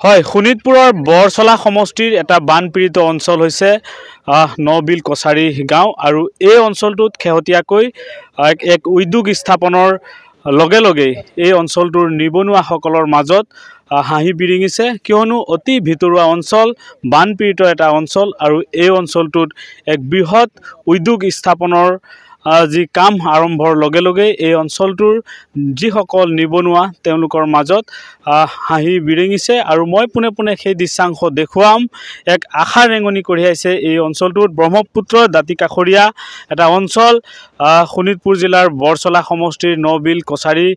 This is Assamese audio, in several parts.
হয়, শোণিতপুৰৰ বৰচলা সমষ্টিৰ এটা বানপীড়িত অঞ্চল হৈছে নবিল কছাৰী গাঁও আৰু এই অঞ্চলটোত শেহতীয়াকৈ এক উদ্যোগ স্থাপনৰ লগে লগেই এই অঞ্চলটোৰ নিবনুৱাসকলৰ মাজত হাঁহি বিৰিঙিছে, কিয়নো অতি ভিতৰুৱা অঞ্চল, বানপীড়িত এটা অঞ্চল আৰু এই অঞ্চলটোত এক বৃহৎ উদ্যোগ স্থাপনৰ যি কাম আৰম্ভৰ লগে লগে এই অঞ্চলটোৰ যিসকল নিবনুৱা তেওঁলোকৰ মাজত হাঁহি বিৰিঙিছে আৰু মই পোনে পোনে সেই দৃশ্যাংশ দেখুৱাম। এক আশা ৰেঙনি কঢ়িয়াইছে এই অঞ্চলটোত। ব্ৰহ্মপুত্ৰ দাঁতিকাষৰীয়া এটা অঞ্চল, শোণিতপুৰ জিলাৰ বৰচলা সমষ্টিৰ নবিল কছাৰী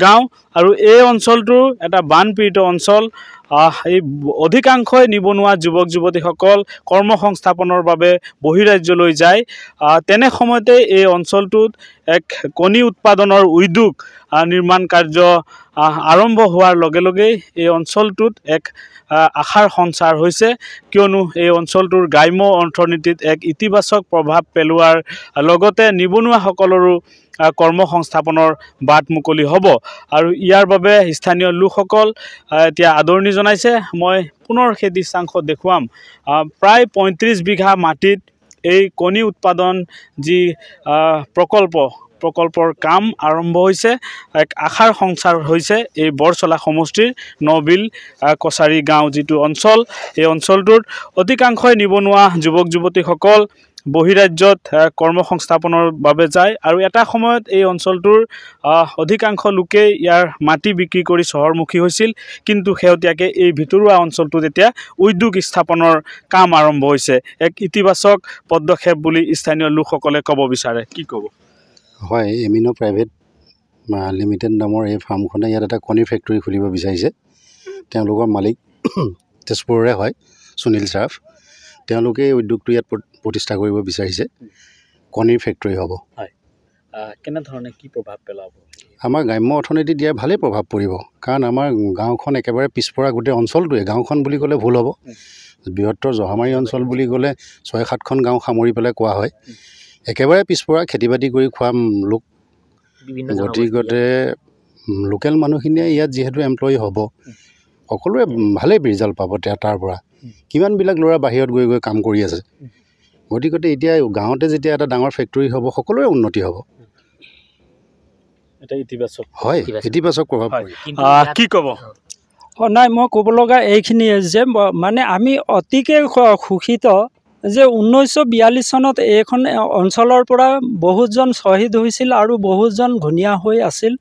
গাঁও আৰু এই অঞ্চলটো এটা বানপীড়িত অঞ্চল। এই অধিকাংশই নিবনুৱা যুৱক যুৱতীসকল কৰ্মসংস্থাপনৰ বাবে বহিৰাজ্যলৈ যায়। তেনে সময়তে এই অঞ্চলটোত এক কণী উৎপাদনৰ উদ্যোগ নিৰ্মাণ কাৰ্য আৰম্ভ হোৱাৰ লগে লগেই এই অঞ্চলটোত এক আশাৰ সঞ্চাৰ হৈছে, কিয়নো এই অঞ্চলটোৰ গ্ৰাম্য অৰ্থনীতিত এক ইতিবাচক প্ৰভাৱ পেলোৱাৰ লগতে নিবনুৱাসকলৰো কৰ্মসংস্থাপনৰ বাট মুকলি হ'ব আৰু ইয়াৰ বাবে স্থানীয় লোকসকল এতিয়া আদৰণি জনাইছে। মই পুনৰ সেই দৃশ্যাংশ দেখুৱাম। প্ৰায় ৩৫ বিঘা মাটিত এই কণী উৎপাদন যি প্ৰকল্পৰ কাম আৰম্ভ হৈছে। এক আশাৰ সঞ্চাৰ হৈছে এই বৰচলা সমষ্টিৰ নবিল কছাৰী গাঁও যিটো অঞ্চল, এই অঞ্চলটোত অধিকাংশই নিবনুৱা যুৱক যুৱতীসকল বহিৰাজ্যত কৰ্মসংস্থাপনৰ বাবে যায় আৰু এটা সময়ত এই অঞ্চলটোৰ অধিকাংশ লোকেই ইয়াৰ মাটি বিক্ৰী কৰি চহৰমুখী হৈছিল, কিন্তু শেহতীয়াকৈ এই ভিতৰুৱা অঞ্চলটোত এতিয়া উদ্যোগ স্থাপনৰ কাম আৰম্ভ হৈছে। এক ইতিবাচক পদক্ষেপ বুলি স্থানীয় লোকসকলে ক'ব বিচাৰে। কি ক'ব? হয়, এমিনো প্ৰাইভেট লিমিটেড নামৰ এই ফাৰ্মখনে ইয়াত এটা কণী ফেক্টৰী খুলিব বিচাৰিছে। তেওঁলোকৰ মালিক তেজপুৰৰে হয়, সুনীল শ্ৰাফ। তেওঁলোকে এই উদ্যোগটো ইয়াত প্ৰতিষ্ঠা কৰিব বিচাৰিছে। কণীৰ ফেক্টৰী হ'ব। হয়, কেনেধৰণে কি প্ৰভাৱ পেলাব? আমাৰ গ্ৰাম্য অৰ্থনীতিত ইয়াৰ ভালেই প্ৰভাৱ পৰিব, কাৰণ আমাৰ গাঁওখন একেবাৰে পিছপৰা গোটেই অঞ্চলটোৱে, গাঁওখন বুলি ক'লে ভুল হ'ব। বৃহত্তৰ জহামাৰী অঞ্চল বুলি ক'লে ৬-৭খন গাঁও সামৰি পেলাই কোৱা হয়। একেবাৰে পিছপৰা খেতি বাতি কৰি খোৱা লোক, গতিকে লোকেল মানুহখিনিয়ে ইয়াত যিহেতু এমপ্লয়ি হ'ব, সকলোৱে ভালেই ৰিজাল্ট পাব তাৰ পৰা। কিমানবিলাক ল'ৰা বাহিৰত গৈ গৈ কাম কৰি আছে, গতিকে এতিয়া গাঁৱতে যেতিয়া এটা ডাঙৰ ফেক্টৰী হ'ব, সকলোৰে উন্নতি হ'ব। এটা ইতিবাচক, হয়, ইতিবাচক প্ৰভাৱ। কি ক'ব? নাই, মই ক'ব লগা এইখিনিয়ে যে মানে আমি অতিকৈ সুখিত যে 1942 চনত এইখন অঞ্চলৰ পৰা বহুতজন শ্বহীদ হৈছিল আৰু বহুতজন ঘূণীয়া হৈ আছিল।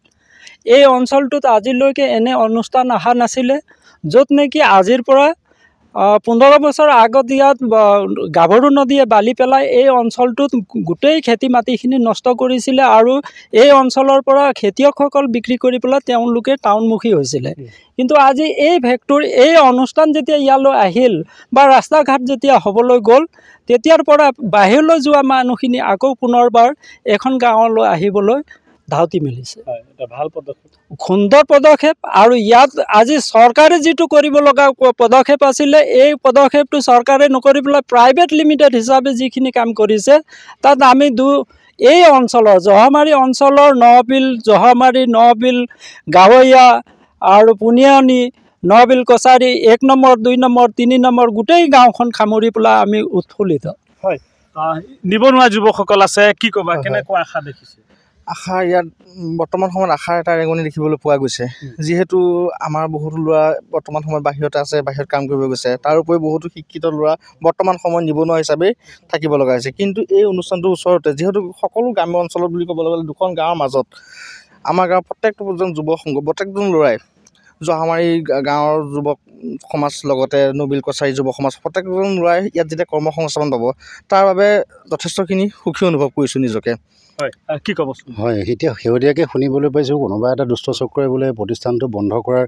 এই অঞ্চলটোত আজিলৈকে এনে অনুষ্ঠান অহা নাছিলে, য'ত নেকি আজিৰ পৰা 15 বছৰ আগত ইয়াত গাভৰু নদীয়ে বালি পেলাই এই অঞ্চলটোত গোটেই খেতি মাটিখিনি নষ্ট কৰিছিলে আৰু এই অঞ্চলৰ পৰা খেতিয়কসকল বিক্ৰী কৰি পেলাই তেওঁলোকে টাউনমুখী হৈছিলে। কিন্তু আজি এই ফেক্টৰী, এই অনুষ্ঠান যেতিয়া ইয়ালৈ আহিল বা ৰাস্তা ঘাট যেতিয়া হ'বলৈ গ'ল, তেতিয়াৰ পৰা বাহিৰলৈ যোৱা মানুহখিনি আকৌ পুনৰবাৰ এখন গাঁৱলৈ আহিবলৈ ধাউতি মেলিছে। ভাল পদক্ষেপ, সুন্দৰ পদক্ষেপ। আৰু ইয়াত আজি চৰকাৰে যিটো কৰিব লগা পদক্ষেপ আছিলে, এই পদক্ষেপটো চৰকাৰে নকৰি পেলাই প্ৰাইভেট লিমিটেড হিচাপে যিখিনি কাম কৰিছে, তাত আমি এই অঞ্চলৰ জহামাৰী অঞ্চলৰ জহামাৰী, নবিল, গাৱৰীয়া আৰু Puniyoni, Nabil Kachari 1 number, 2 number, 3 number গোটেই গাঁওখন সামৰি পেলাই আমি উৎফুল্লিত। হয়, নিবনুৱা যুৱকসকল আছে, কি ক'বা? কেনেকুৱা আশা দেখিছে? আশা ইয়াত বৰ্তমান সময়ত আশাৰ এটা ৰেঙনি দেখিবলৈ পোৱা গৈছে। যিহেতু আমাৰ বহুতো ল'ৰা বৰ্তমান সময়ত বাহিৰতে আছে, বাহিৰত কাম কৰিব গৈছে। তাৰ উপৰি বহুতো শিক্ষিত ল'ৰা বৰ্তমান সময়ত নিবনুৱা হিচাপে থাকিব লগা হৈছে। কিন্তু এই অনুষ্ঠানটোৰ ওচৰতে, যিহেতু সকলো গ্ৰাম্য অঞ্চলত বুলি ক'বলৈ গ'লে 2খন গাঁৱৰ মাজত আমাৰ গাঁৱৰ প্ৰত্যেকজন যুৱ সংঘ, প্ৰত্যেকজন ল'ৰাই, জহামাৰী গাঁৱৰ যুৱক সমাজ লগতে নবিল কছাৰী যুৱ সমাজ, প্ৰত্যেকজন ল'ৰাই ইয়াত যেতিয়া কৰ্মসংস্থাপন পাব, তাৰ বাবে যথেষ্টখিনি সুখী অনুভৱ কৰিছোঁ নিজকে। হয়, কি ক'ব? হয়, এতিয়া শেহতীয়াকৈ শুনিবলৈ পাইছোঁ কোনোবা এটা দুষ্ট চক্ৰই বোলে প্ৰতিষ্ঠানটো বন্ধ কৰাৰ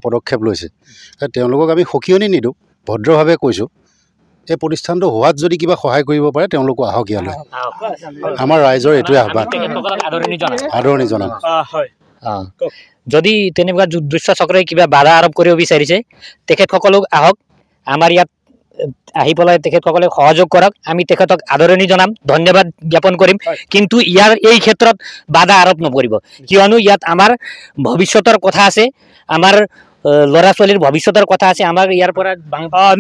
পদক্ষেপ লৈছে। তেওঁলোকক আমি সকিয়নি নিদিওঁ, ভদ্ৰভাৱে কৈছোঁ, এই প্ৰতিষ্ঠানটো হোৱাত যদি কিবা সহায় কৰিব পাৰে তেওঁলোকো আহক ইয়ালৈ। আমাৰ ৰাইজৰ এইটোৱে আহ্বান, আদৰণি জনাম। যদি তেনেকুৱা দুষ্ট চক্ৰই কিবা বাধা আৰোপ কৰিব বিচাৰিছে, তেখেতসকলক আহক, আমাৰ ইয়াত আহি পেলাই তেখেতসকলে সহযোগ কৰক। আমি তেখেতক আদৰণি জনাম, ধন্যবাদ জ্ঞাপন কৰিম, কিন্তু ইয়াৰ এই ক্ষেত্ৰত বাধা আৰোপ নকৰিব, কিয়নো ইয়াত আমাৰ ভৱিষ্যতৰ কথা আছে, আমাৰ ল'ৰা ছোৱালীৰ ভৱিষ্যতৰ কথা আছে আমাৰ ইয়াৰ পৰা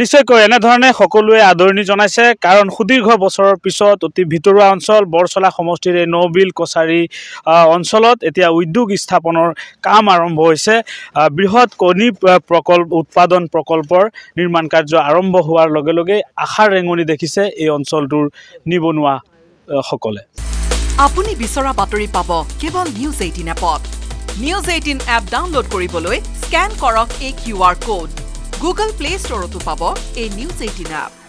নিশ্চয়কৈ এনেধৰণে সকলোৱে আদৰণি জনাইছে কাৰণ সুদীৰ্ঘ বছৰৰ পিছত অতি ভিতৰুৱা অঞ্চল বৰচলা সমষ্টিৰ এই নবিল কছাৰী অঞ্চলত এতিয়া উদ্যোগ স্থাপনৰ কাম আৰম্ভ হৈছে বৃহৎ কণী উৎপাদন প্ৰকল্পৰ নিৰ্মাণ কাৰ্য আৰম্ভ হোৱাৰ লগে লগে আশাৰ ৰেঙনি দেখিছে এই অঞ্চলটোৰ নিবনুৱা সকলে আপুনি বিচৰা বাতৰি পাব কেৱল নিউজ 18 এপত নিউজ 18 এপ ডাউনলোড কৰিবলৈ স্ক্যান কৰক এই QR কোড গুগল প্লে ষ্টৰতো পাব এই নিউজ 18 এপ